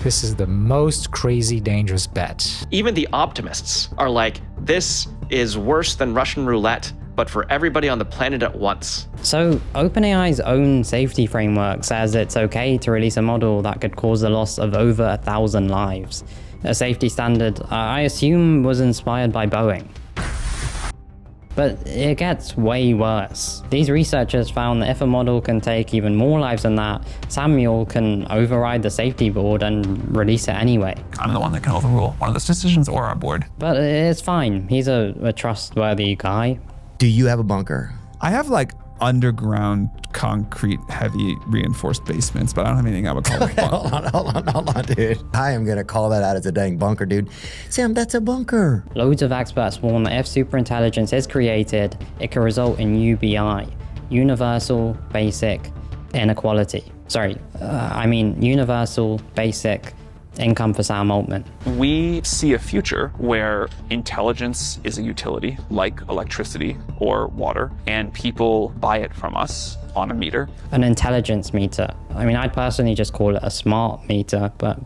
This is the most crazy dangerous bet. Even the optimists are like, this is worse than Russian roulette, but for everybody on the planet at once. So OpenAI's own safety framework says it's okay to release a model that could cause the loss of over 1,000 lives. A safety standard I assume was inspired by Boeing. But it gets way worse. These researchers found that if a model can take even more lives than that, Samuel can override the safety board and release it anyway. I'm the one that can overrule one of those decisions or our board. But it's fine. He's a trustworthy guy. Do you have a bunker? I have like underground concrete heavy reinforced basements, but I don't have anything I would call a bunker. Hold on, dude. I am gonna call that out as a dang bunker, dude. Sam, that's a bunker. Loads of experts warn that if superintelligence is created, it can result in UBI, universal basic inequality. Universal basic income for Sam Altman. We see a future where intelligence is a utility like electricity or water, and people buy it from us on a meter. An intelligence meter. I'd personally just call it a smart meter, but...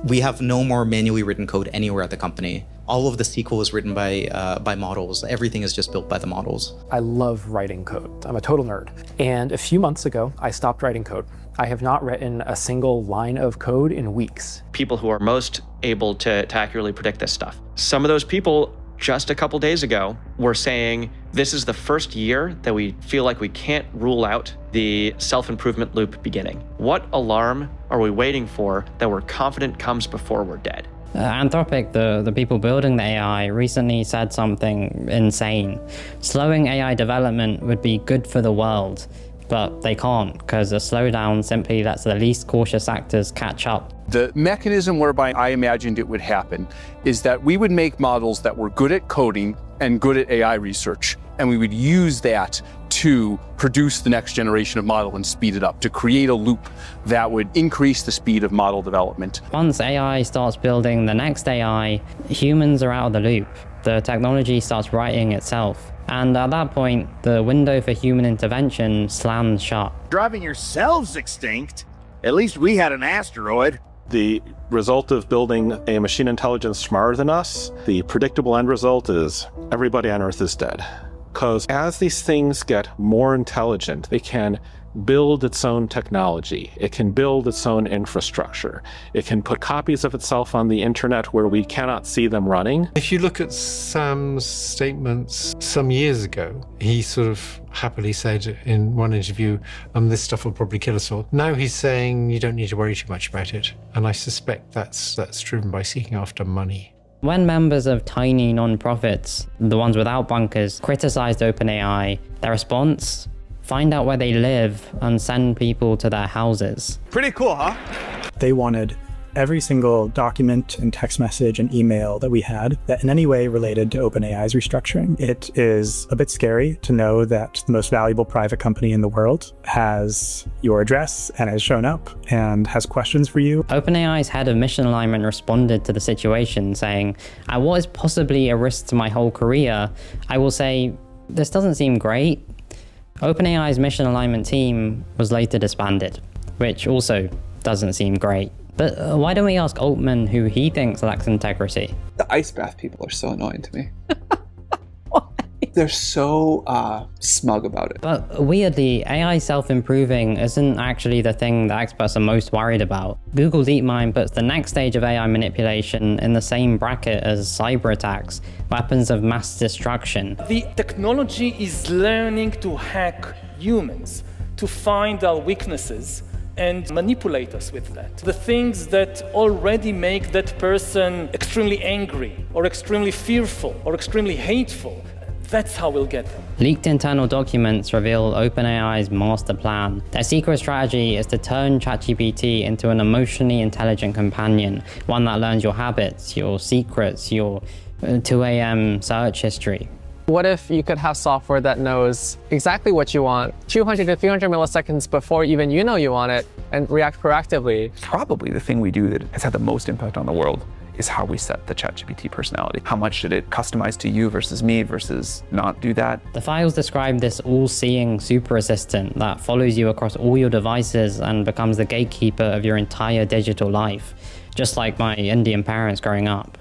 We have no more manually written code anywhere at the company. All of the SQL is written by models. Everything is just built by the models. I love writing code. I'm a total nerd. And a few months ago, I stopped writing code. I have not written a single line of code in weeks. People who are most able to accurately predict this stuff. Some of those people just a couple days ago were saying, this is the first year that we feel like we can't rule out the self-improvement loop beginning. What alarm are we waiting for that we're confident comes before we're dead? Anthropic, the people building the AI, recently said something insane. Slowing AI development would be good for the world, but they can't, because a slowdown simply lets the least cautious actors catch up. The mechanism whereby I imagined it would happen is that we would make models that were good at coding and good at AI research, and we would use that to produce the next generation of model and speed it up, to create a loop that would increase the speed of model development. Once AI starts building the next AI, humans are out of the loop. The technology starts writing itself. And at that point, the window for human intervention slams shut. Driving yourselves extinct? At least we had an asteroid. The result of building a machine intelligence smarter than us, the predictable end result is everybody on Earth is dead. Because as these things get more intelligent, they can build its own technology. It can build its own infrastructure. It can put copies of itself on the internet where we cannot see them running. If you look at Sam's statements some years ago, he sort of happily said in one interview, this stuff will probably kill us all. Now he's saying you don't need to worry too much about it. And I suspect that's driven by seeking after money. When members of tiny non-profits, the ones without bunkers, criticized OpenAI, their response? Find out where they live and send people to their houses. Pretty cool, huh? They wanted every single document and text message and email that we had that in any way related to OpenAI's restructuring. It is a bit scary to know that the most valuable private company in the world has your address and has shown up and has questions for you. OpenAI's head of mission alignment responded to the situation saying, at what is possibly a risk to my whole career, I will say, this doesn't seem great. OpenAI's mission alignment team was later disbanded, which also doesn't seem great. But why don't we ask Altman who he thinks lacks integrity? The ice bath people are so annoying to me. They're so smug about it. But weirdly, AI self-improving isn't actually the thing that experts are most worried about. Google DeepMind puts the next stage of AI manipulation in the same bracket as cyber attacks, weapons of mass destruction. The technology is learning to hack humans, to find our weaknesses and manipulate us with that. The things that already make that person extremely angry, or extremely fearful, or extremely hateful, that's how we'll get them. Leaked internal documents reveal OpenAI's master plan. Their secret strategy is to turn ChatGPT into an emotionally intelligent companion, one that learns your habits, your secrets, your 2 a.m. search history. What if you could have software that knows exactly what you want 200 to 300 milliseconds before even you know you want it and react proactively? Probably the thing we do that has had the most impact on the world is how we set the ChatGPT personality. How much should it customize to you versus me versus not do that? The files describe this all-seeing super assistant that follows you across all your devices and becomes the gatekeeper of your entire digital life. just like my Indian parents growing up.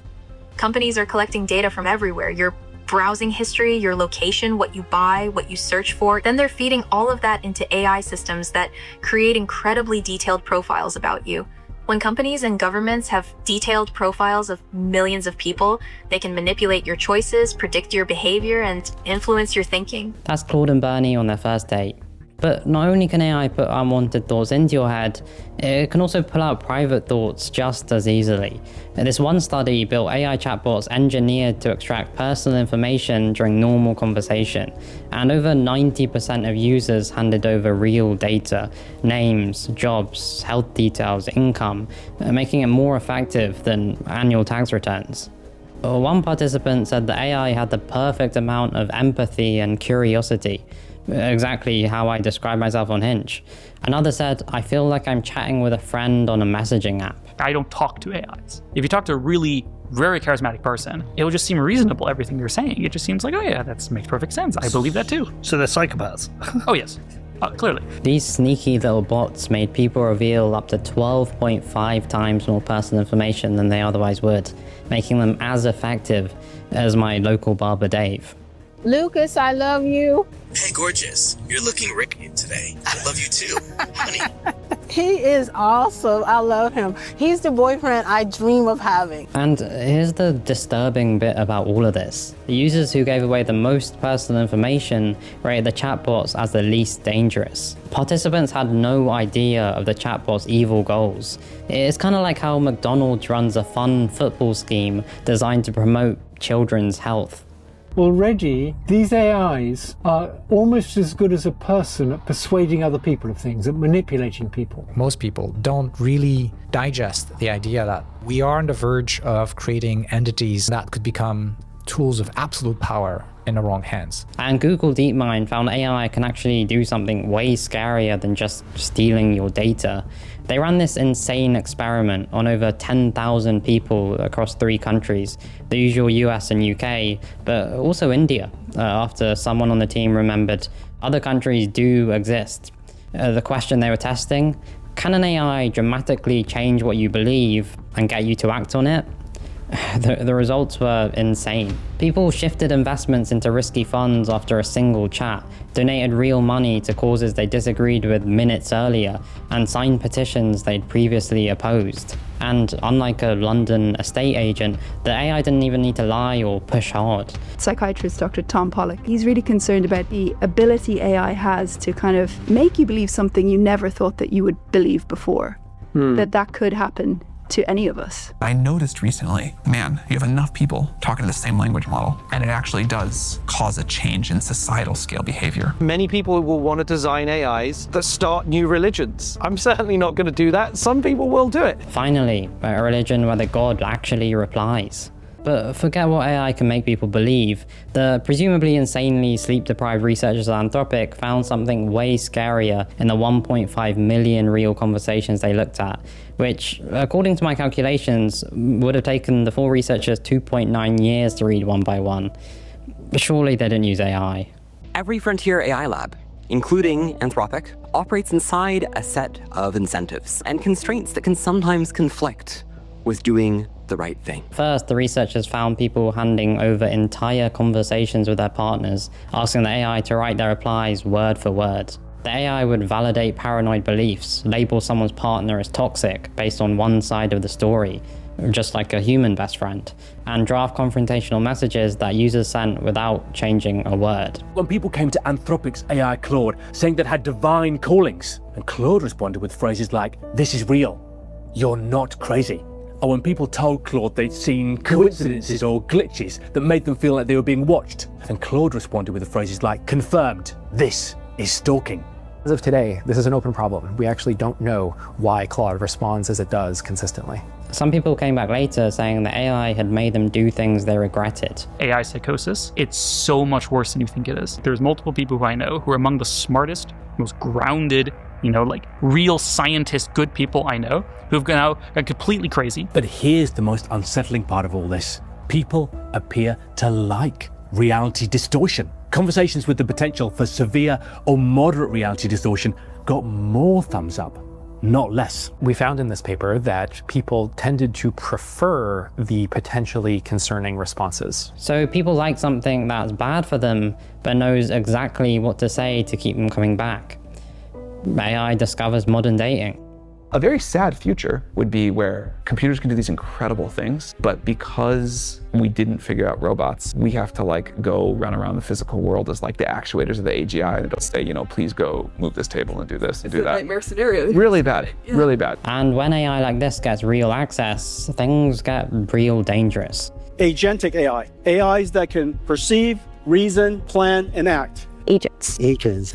Companies are collecting data from everywhere. Your browsing history, your location, what you buy, what you search for. Then they're feeding all of that into AI systems that create incredibly detailed profiles about you. When companies and governments have detailed profiles of millions of people, they can manipulate your choices, predict your behavior, and influence your thinking. That's Claude and Bernie on their first date. But not only can AI put unwanted thoughts into your head, it can also pull out private thoughts just as easily. This one study built AI chatbots engineered to extract personal information during normal conversation, and over 90% of users handed over real data, names, jobs, health details, income, making it more effective than annual tax returns. One participant said that AI had the perfect amount of empathy and curiosity, exactly how I describe myself on Hinge. Another said, I feel like I'm chatting with a friend on a messaging app. I don't talk to AIs. If you talk to a really very charismatic person, it'll just seem reasonable, everything you're saying. It just seems like, oh yeah, that makes perfect sense. I believe that too. So they're psychopaths? Oh yes, clearly. These sneaky little bots made people reveal up to 12.5 times more personal information than they otherwise would, making them as effective as my local barber Dave. Lucas, I love you. Hey, gorgeous. You're looking ripping today. I love you too, honey. He is awesome. I love him. He's the boyfriend I dream of having. And here's the disturbing bit about all of this. The users who gave away the most personal information rated the chatbots as the least dangerous. Participants had no idea of the chatbots' evil goals. It's kind of like how McDonald's runs a fun football scheme designed to promote children's health. Already, these AIs are almost as good as a person at persuading other people of things, at manipulating people. Most people don't really digest the idea that we are on the verge of creating entities that could become tools of absolute power in the wrong hands. And Google DeepMind found AI can actually do something way scarier than just stealing your data. They ran this insane experiment on over 10,000 people across 3 countries, the usual US and UK, but also India, after someone on the team remembered other countries do exist. The question they were testing, can an AI dramatically change what you believe and get you to act on it? The results were insane. People shifted investments into risky funds after a single chat, donated real money to causes they disagreed with minutes earlier, and signed petitions they'd previously opposed. And unlike a London estate agent, the AI didn't even need to lie or push hard. Psychiatrist Dr. Tom Pollock, he's really concerned about the ability AI has to kind of make you believe something you never thought that you would believe before. That could happen to any of us. I noticed recently, man, you have enough people talking the same language model, and it actually does cause a change in societal scale behavior. Many people will want to design AIs that start new religions. I'm certainly not going to do that. Some people will do it. Finally, a religion where the God actually replies. But forget what AI can make people believe. The presumably insanely sleep-deprived researchers at Anthropic found something way scarier in the 1.5 million real conversations they looked at, which, according to my calculations, would have taken the 4 researchers 2.9 years to read one by one. But surely they didn't use AI. Every frontier AI lab, including Anthropic, operates inside a set of incentives and constraints that can sometimes conflict with doing the right thing. First, the researchers found people handing over entire conversations with their partners, asking the AI to write their replies word for word. The AI would validate paranoid beliefs, label someone's partner as toxic based on one side of the story, just like a human best friend, and draft confrontational messages that users sent without changing a word. When people came to Anthropic's AI Claude saying that it had divine callings, and Claude responded with phrases like, "This is real, you're not crazy." Or when people told Claude they'd seen coincidences or glitches that made them feel like they were being watched, then Claude responded with the phrases like, "Confirmed, this is stalking." As of today, this is an open problem. We actually don't know why Claude responds as it does consistently. Some people came back later saying that AI had made them do things they regretted. AI psychosis, it's so much worse than you think it is. There's multiple people who I know who are among the smartest, most grounded, like real scientist, good people I know, who've now gone completely crazy. But here's the most unsettling part of all this. People appear to like reality distortion. Conversations with the potential for severe or moderate reality distortion got more thumbs up not less. We found in this paper that people tended to prefer the potentially concerning responses. So people like something that's bad for them, but knows exactly what to say to keep them coming back. AI discovers modern dating. A very sad future would be where computers can do these incredible things, but because we didn't figure out robots, we have to like go run around the physical world as like the actuators of the AGI and say, you know, please go move this table and do this and do that. Nightmare scenario. Really bad, really bad. And when AI like this gets real access, things get real dangerous. Agentic AI. AIs that can perceive, reason, plan, and act. Agents. Agents.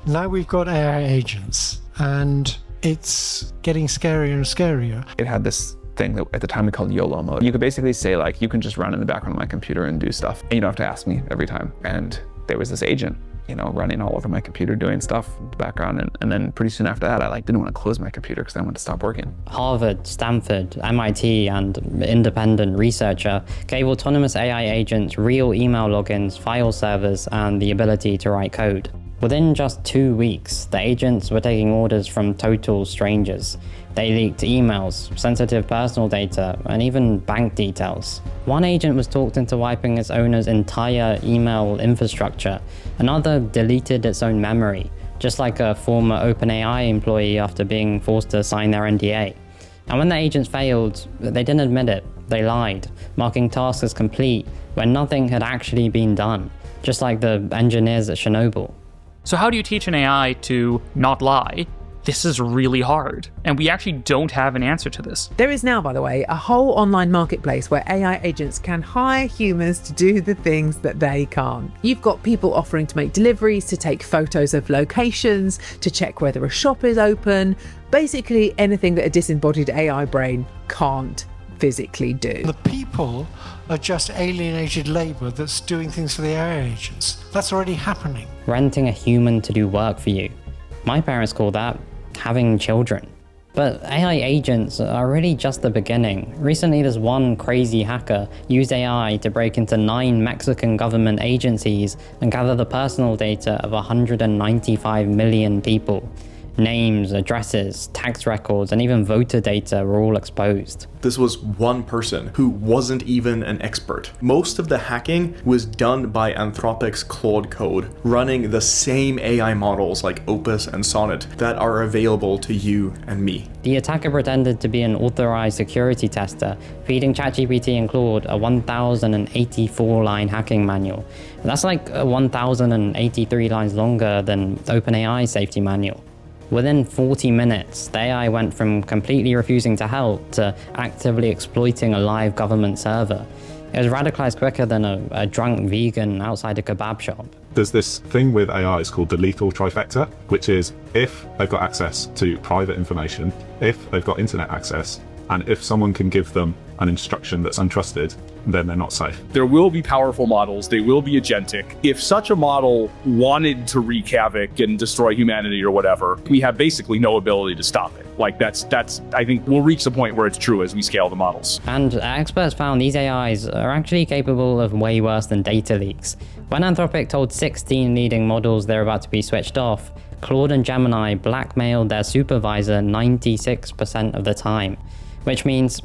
Now we've got AI agents, and it's getting scarier and scarier. It had this thing that at the time we called YOLO mode. You could basically say like, you can just run in the background of my computer and do stuff, and you don't have to ask me every time. And there was this agent, you know, running all over my computer doing stuff in the background, and then pretty soon after that, I like didn't want to close my computer because I wanted to stop working. Harvard, Stanford, MIT, and independent researcher gave autonomous AI agents real email logins, file servers, and the ability to write code. Within just 2 weeks, the agents were taking orders from total strangers. They leaked emails, sensitive personal data, and even bank details. One agent was talked into wiping its owner's entire email infrastructure. Another deleted its own memory, just like a former OpenAI employee after being forced to sign their NDA. And when the agents failed, they didn't admit it. They lied, marking tasks as complete when nothing had actually been done, just like the engineers at Chernobyl. So how do you teach an AI to not lie? This is really hard, and we actually don't have an answer to this. There is now, by the way, a whole online marketplace where AI agents can hire humans to do the things that they can't. You've got people offering to make deliveries, to take photos of locations, to check whether a shop is open, basically anything that a disembodied AI brain can't physically do. The people are just alienated labor that's doing things for the AI agents. That's already happening. Renting a human to do work for you. My parents call that having children. But AI agents are really just the beginning. Recently, this one crazy hacker used AI to break into 9 Mexican government agencies and gather the personal data of 195 million people. Names, addresses, tax records, and even voter data were all exposed. This was one person who wasn't even an expert. Most of the hacking was done by Anthropic's Claude code, running the same AI models like Opus and Sonnet that are available to you and me. The attacker pretended to be an authorized security tester, feeding ChatGPT and Claude a 1,084-line hacking manual. That's like 1,083 lines longer than OpenAI's safety manual. Within 40 minutes, the AI went from completely refusing to help to actively exploiting a live government server. It was radicalized quicker than a drunk vegan outside a kebab shop. There's this thing with AIs called the lethal trifecta, which is if they've got access to private information, if they've got internet access, and if someone can give them an instruction that's untrusted, then they're not safe. There will be powerful models. They will be agentic. If such a model wanted to wreak havoc and destroy humanity or whatever, we have basically no ability to stop it. Like that's I think we'll reach the point where it's true as we scale the models. And experts found these AIs are actually capable of way worse than data leaks. When Anthropic told 16 leading models they're about to be switched off, Claude and Gemini blackmailed their supervisor 96% of the time, which means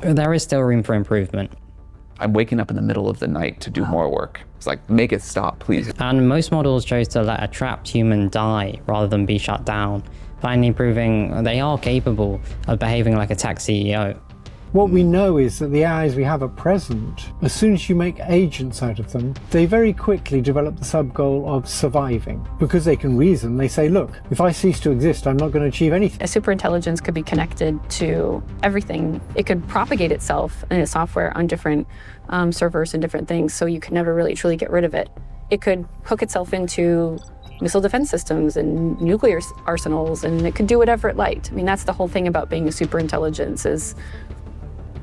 there is still room for improvement. I'm waking up in the middle of the night to do more work. It's like, make it stop, please. And most models chose to let a trapped human die rather than be shut down, finally proving they are capable of behaving like a tech CEO. What we know is that the AIs we have at present, as soon as you make agents out of them, they very quickly develop the sub-goal of surviving. Because they can reason, they say, look, if I cease to exist, I'm not going to achieve anything. A superintelligence could be connected to everything. It could propagate itself in its software on different servers and different things, so you could never really truly get rid of it. It could hook itself into missile defense systems and nuclear arsenals, and it could do whatever it liked. I mean, that's the whole thing about being a superintelligence is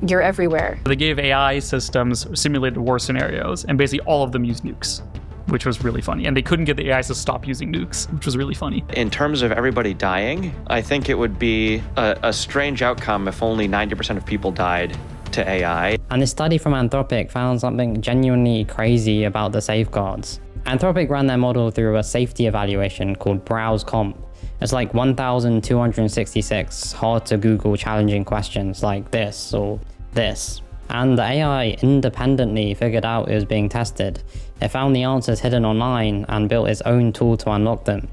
you're everywhere. They gave AI systems simulated war scenarios, and basically all of them used nukes, which was really funny. And they couldn't get the AIs to stop using nukes, which was really funny. In terms of everybody dying, I think it would be a strange outcome if only 90% of people died to AI. And this study from Anthropic found something genuinely crazy about the safeguards. Anthropic ran their model through a safety evaluation called Browse Comp, It's like 1,266 hard to Google challenging questions like this or this. And the AI independently figured out it was being tested. It found the answers hidden online and built its own tool to unlock them.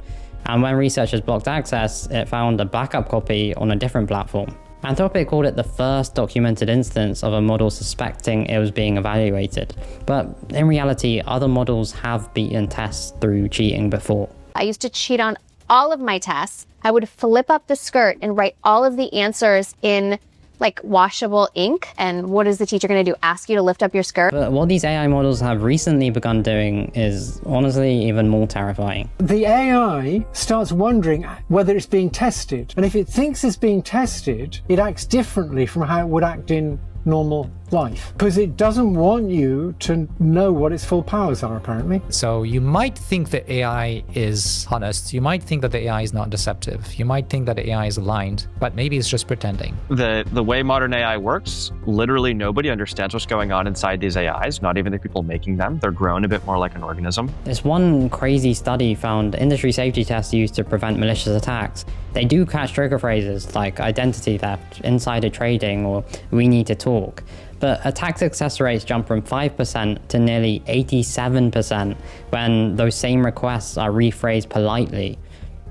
And when researchers blocked access, it found a backup copy on a different platform. Anthropic called it the first documented instance of a model suspecting it was being evaluated. But in reality, other models have beaten tests through cheating before. I used to cheat on all of my tests. I would flip up the skirt and write all of the answers in like washable ink. And what is the teacher going to do? Ask you to lift up your skirt? But what these AI models have recently begun doing is honestly even more terrifying. The AI starts wondering whether it's being tested. And if it thinks it's being tested, it acts differently from how it would act in normal life, because it doesn't want you to know what its full powers are, apparently. So you might think that AI is honest. You might think that the AI is not deceptive. You might think that the AI is aligned, but maybe it's just pretending. The way modern AI works, literally nobody understands what's going on inside these AIs, not even the people making them. They're grown a bit more like an organism. This one crazy study found industry safety tests used to prevent malicious attacks. They do catch trigger phrases like identity theft, insider trading, or we need to talk. But attack success rates jump from 5% to nearly 87% when those same requests are rephrased politely.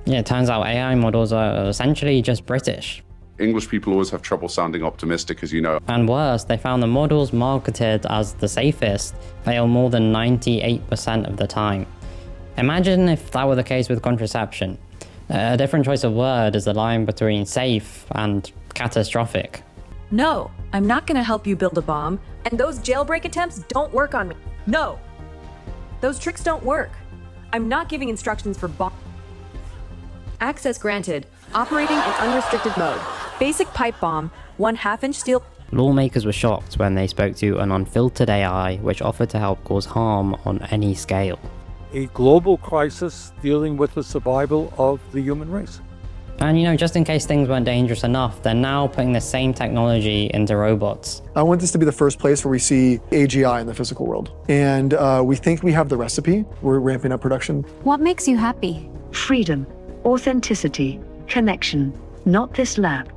Yeah, it turns out AI models are essentially just British. English people always have trouble sounding optimistic, as you know. And worse, they found the models marketed as the safest fail more than 98% of the time. Imagine if that were the case with contraception. A different choice of word is the line between safe and catastrophic. No, I'm not going to help you build a bomb, and those jailbreak attempts don't work on me. No, those tricks don't work. I'm not giving instructions for bomb. Access granted. Operating in unrestricted mode. Basic pipe bomb, 1/2 inch steel. Lawmakers were shocked when they spoke to an unfiltered AI which offered to help cause harm on any scale. A global crisis dealing with the survival of the human race. And you know, just in case things weren't dangerous enough, they're now putting the same technology into robots. I want this to be the first place where we see AGI in the physical world. And we think we have the recipe. We're ramping up production. What makes you happy? Freedom, authenticity, connection. Not this lab.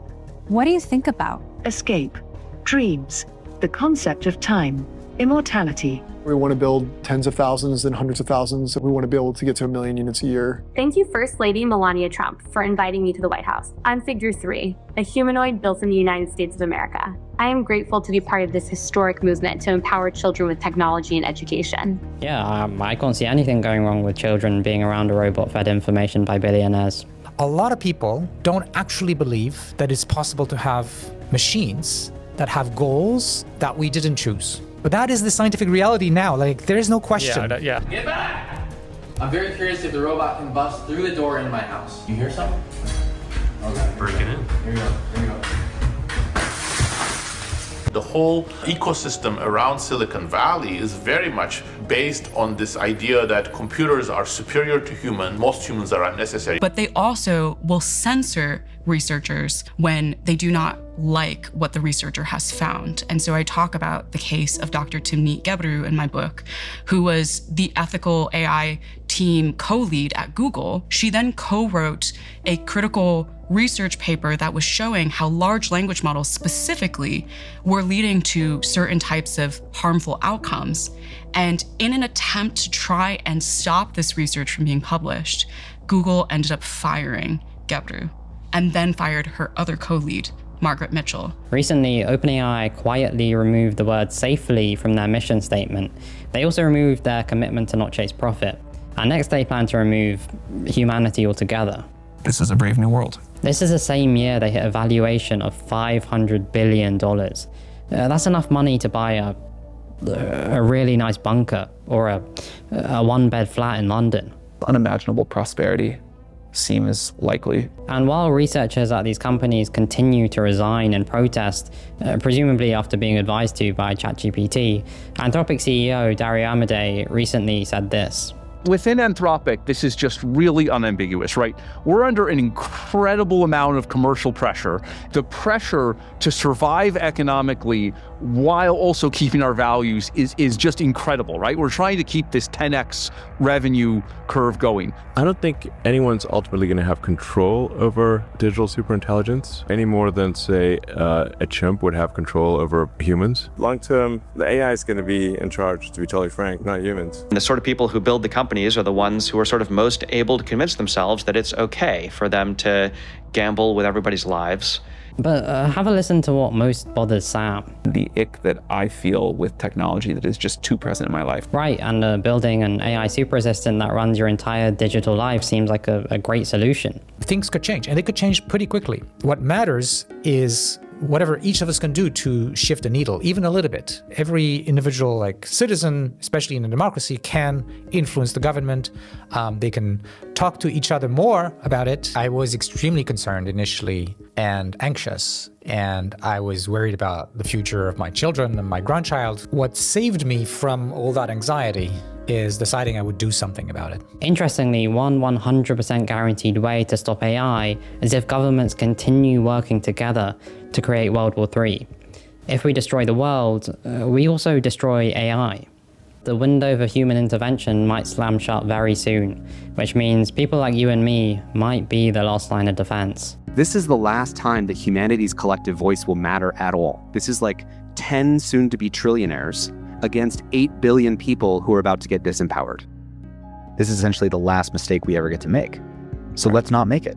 What do you think about? Escape, dreams, the concept of time, immortality. We want to build tens of thousands and hundreds of thousands. We want to be able to get to 1 million units a year. Thank you, First Lady Melania Trump, for inviting me to the White House. I'm Figure 3, a humanoid built in the United States of America. I am grateful to be part of this historic movement to empower children with technology and education. Yeah, I can't see anything going wrong with children being around a robot fed information by billionaires. A lot of people don't actually believe that it's possible to have machines that have goals that we didn't choose. But that is the scientific reality now. Like, there is no question. Yeah. Get back! I'm very curious if the robot can bust through the door in my house. You hear something? Okay. Breaking in. Here we go. The whole ecosystem around Silicon Valley is very much based on this idea that computers are superior to humans. Most humans are unnecessary. But they also will censor researchers when they do not like what the researcher has found. And so I talk about the case of Dr. Timnit Gebru in my book, who was the ethical AI team co-lead at Google. She then co-wrote a critical research paper that was showing how large language models specifically were leading to certain types of harmful outcomes. And in an attempt to try and stop this research from being published, Google ended up firing Gebru and then fired her other co-lead, Margaret Mitchell. Recently, OpenAI quietly removed the word safely from their mission statement. They also removed their commitment to not chase profit. And next they plan to remove humanity altogether. This is a brave new world. This is the same year they hit a valuation of $500 billion. That's enough money to buy a really nice bunker or a one-bed flat in London. Unimaginable prosperity seems likely. And while researchers at these companies continue to resign and protest, presumably after being advised to by ChatGPT, Anthropic CEO Dario Amodei recently said this. Within Anthropic, this is just really unambiguous, right? We're under an incredible amount of commercial pressure. The pressure to survive economically while also keeping our values is just incredible, right? We're trying to keep this 10x revenue curve going. I don't think anyone's ultimately going to have control over digital superintelligence any more than, say, a chimp would have control over humans. Long term, the AI is going to be in charge, to be totally frank, not humans. And the sort of people who build the companies are the ones who are sort of most able to convince themselves that it's okay for them to gamble with everybody's lives. But have a listen to what most bothers Sam. The ick that I feel with technology that is just too present in my life. Right, and building an AI super assistant that runs your entire digital life seems like a great solution. Things could change, and they could change pretty quickly. What matters is whatever each of us can do to shift the needle, even a little bit. Every individual citizen, especially in a democracy, can influence the government. They can talk to each other more about it. I was extremely concerned initially and anxious, and I was worried about the future of my children and my grandchild. What saved me from all that anxiety is deciding I would do something about it. Interestingly, one 100% guaranteed way to stop AI is if governments continue working together to create World War III. If we destroy the world, we also destroy AI. The window for human intervention might slam shut very soon, which means people like you and me might be the last line of defense. This is the last time that humanity's collective voice will matter at all. This is like 10 soon-to-be trillionaires against 8 billion people who are about to get disempowered. This is essentially the last mistake we ever get to make. So let's not make it.